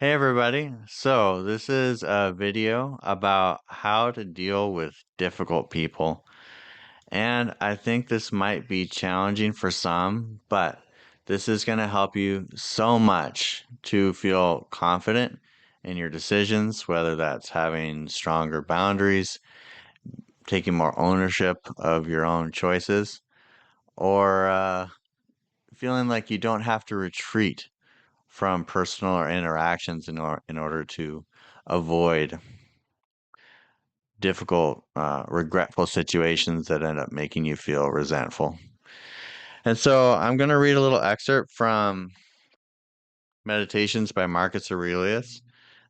Hey everybody. So, this is a video about how to deal with difficult people. And I think this might be challenging for some, but this is going to help you so much to feel confident in your decisions, whether that's having stronger boundaries, taking more ownership of your own choices, or feeling like you don't have to retreat from personal or interactions in order to avoid difficult, regretful situations that end up making you feel resentful. And so I'm going to read a little excerpt from Meditations by Marcus Aurelius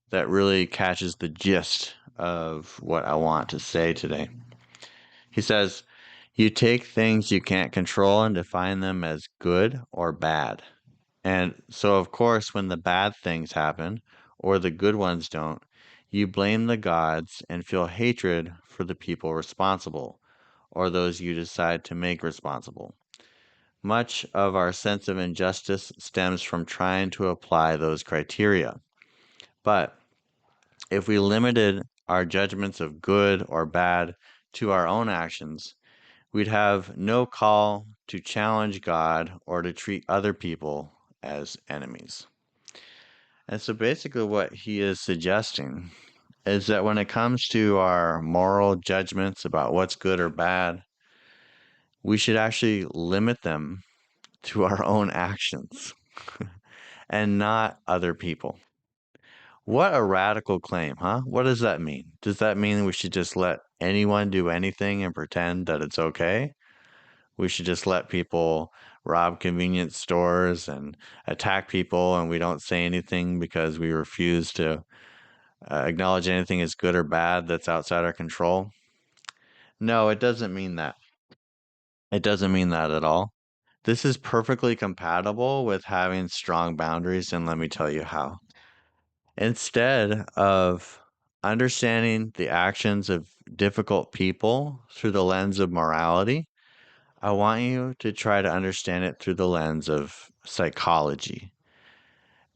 that really catches the gist of what I want to say today. He says, "You take things you can't control and define them as good or bad. And so, of course, when the bad things happen or the good ones don't, you blame the gods and feel hatred for the people responsible or those you decide to make responsible. Much of our sense of injustice stems from trying to apply those criteria. But if we limited our judgments of good or bad to our own actions, we'd have no call to challenge God or to treat other people as enemies." And so basically, what he is suggesting is that when it comes to our moral judgments about what's good or bad, we should actually limit them to our own actions and not other people. What a radical claim, huh? What does that mean? Does that mean we should just let anyone do anything and pretend that it's okay? We should just let people rob convenience stores and attack people and we don't say anything because we refuse to acknowledge anything as good or bad that's outside our control? No, it doesn't mean that. It doesn't mean that at all. This is perfectly compatible with having strong boundaries, and let me tell you how. Instead of understanding the actions of difficult people through the lens of morality, I want you to try to understand it through the lens of psychology.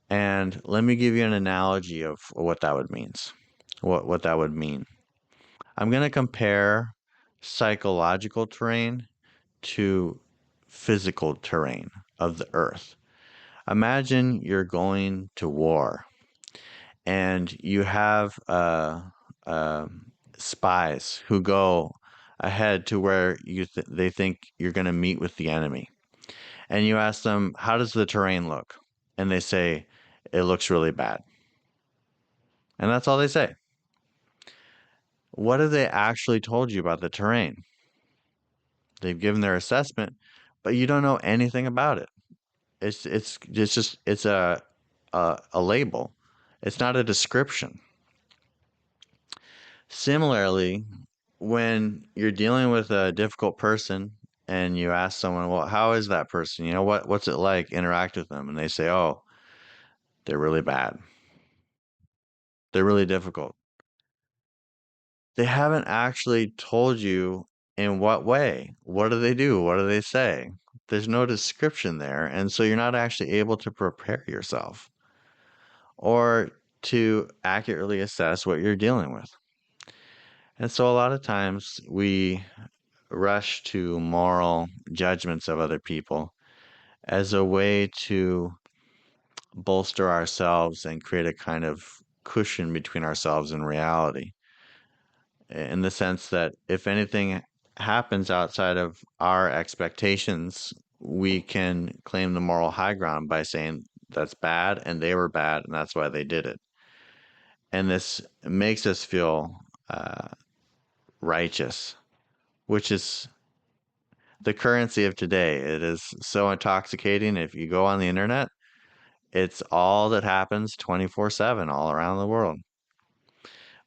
And let me give you an analogy of what that would means. What that would mean. I'm going to compare psychological terrain to physical terrain of the earth. Imagine you're going to war and you have uh, spies who go ahead to where they think you're going to meet with the enemy. And you ask them, "How does the terrain look?" And they say, "It looks really bad." And that's all they say. What have they actually told you about the terrain? They've given their assessment, but you don't know anything about it. It's a label. It's not a description. Similarly, when you're dealing with a difficult person and you ask someone, "Well, how is that person? What's it like? Interact with them." And they say, "Oh, they're really bad. They're really difficult." They haven't actually told you in what way. What do they do? What do they say? There's no description there, and so you're not actually able to prepare yourself or to accurately assess what you're dealing with. And so a lot of times we rush to moral judgments of other people as a way to bolster ourselves and create a kind of cushion between ourselves and reality. In the sense that if anything happens outside of our expectations, we can claim the moral high ground by saying that's bad and they were bad and that's why they did it. And this makes us feel righteous, which is the currency of today. It is so intoxicating. If you go on the internet, it's all that happens 24/7 all around the world.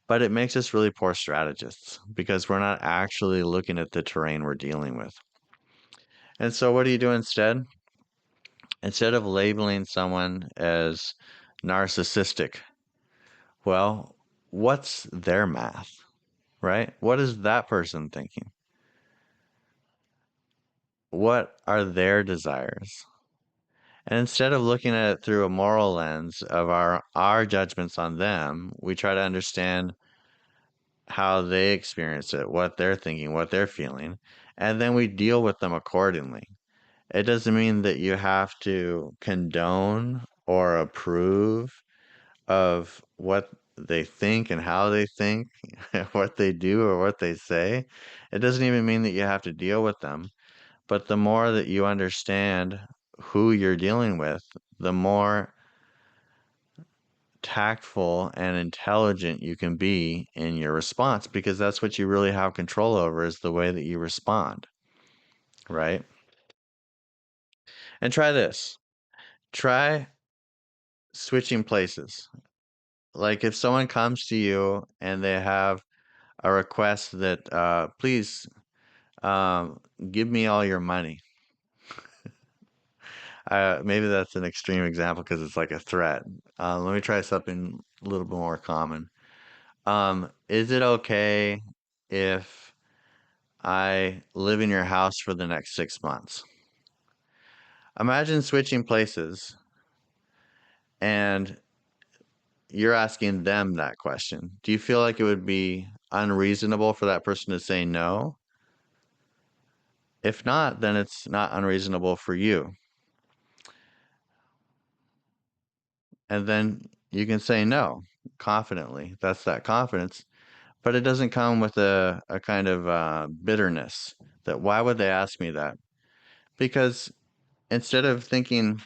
But it makes us really poor strategists because we're not actually looking at the terrain we're dealing with. And so, what do you do instead? Instead of labeling someone as narcissistic, well, what's their math, right? What is that person thinking? What are their desires? And instead of looking at it through a moral lens of our judgments on them, we try to understand how they experience it, what they're thinking, what they're feeling, and then we deal with them accordingly. It doesn't mean that you have to condone or approve of what they think and how they think, what they do or what they say. It doesn't even mean that you have to deal with them. But the more that you understand who you're dealing with, the more tactful and intelligent you can be in your response, because that's what you really have control over, is the way that you respond, right? And try this. Try switching places. Like if someone comes to you and they have a request that, please, um, give me all your money. Maybe that's an extreme example because it's like a threat. Let me try something a little bit more common. Is it okay if I live in your house for the next 6 months? Imagine switching places and you're asking them that question. Do you feel like it would be unreasonable for that person to say no? If not, then it's not unreasonable for you. And then you can say no confidently. That's that confidence. But it doesn't come with a kind of bitterness that why would they ask me that? Because instead of thinking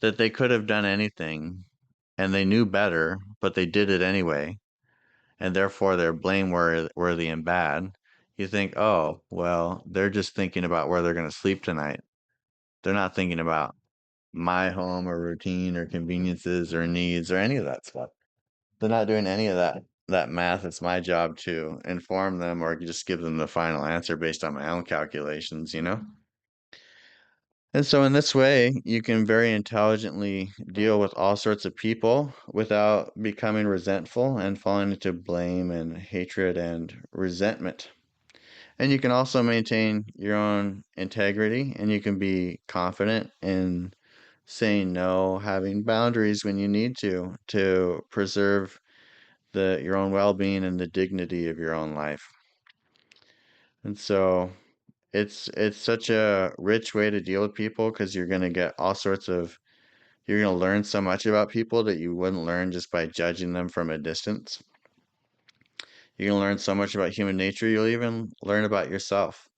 that they could have done anything and they knew better, but they did it anyway, and therefore they're blameworthy and bad, you think, oh, well, they're just thinking about where they're going to sleep tonight. They're not thinking about my home or routine or conveniences or needs or any of that stuff. They're not doing any of that math. It's my job to inform them or just give them the final answer based on my own calculations, you know? And so in this way, you can very intelligently deal with all sorts of people without becoming resentful and falling into blame and hatred and resentment. And you can also maintain your own integrity and you can be confident in saying no, having boundaries when you need to preserve your own well-being and the dignity of your own life. And so it's such a rich way to deal with people because you're going to get all sorts of you're going to learn so much about people that you wouldn't learn just by judging them from a distance. You're going to learn so much about human nature, you'll even learn about yourself.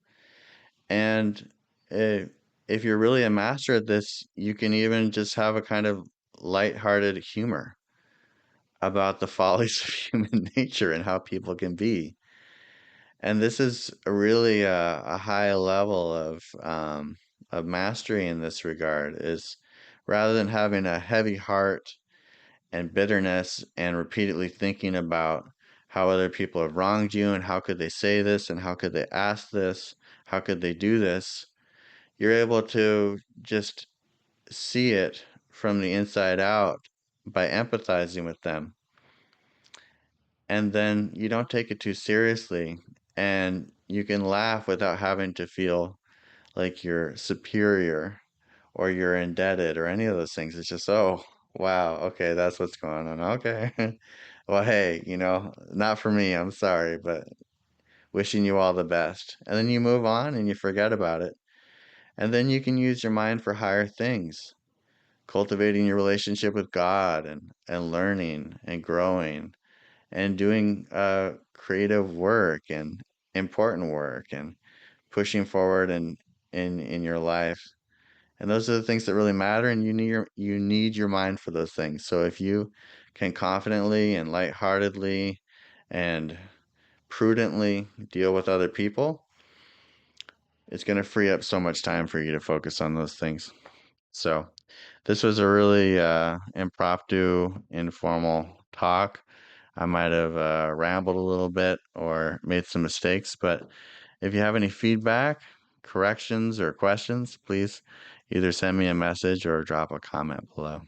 And if you're really a master at this, you can even just have a kind of lighthearted humor about the follies of human nature and how people can be. And this is really a high level of mastery in this regard, is rather than having a heavy heart and bitterness and repeatedly thinking about how other people have wronged you and how could they say this and how could they ask this, how could they do this, you're able to just see it from the inside out by empathizing with them. And then you don't take it too seriously and you can laugh without having to feel like you're superior or you're indebted or any of those things. It's just, oh, wow, okay, that's what's going on. Okay. Well, hey, not for me, I'm sorry, but wishing you all the best. And then you move on and you forget about it. And then you can use your mind for higher things, cultivating your relationship with God and learning and growing and doing creative work and important work and pushing forward in your life. And those are the things that really matter, and you need your mind for those things. So if you can confidently and lightheartedly and prudently deal with other people, it's going to free up so much time for you to focus on those things. So this was a really impromptu, informal talk. I might have rambled a little bit or made some mistakes, but if you have any feedback, corrections, or questions, please either send me a message or drop a comment below.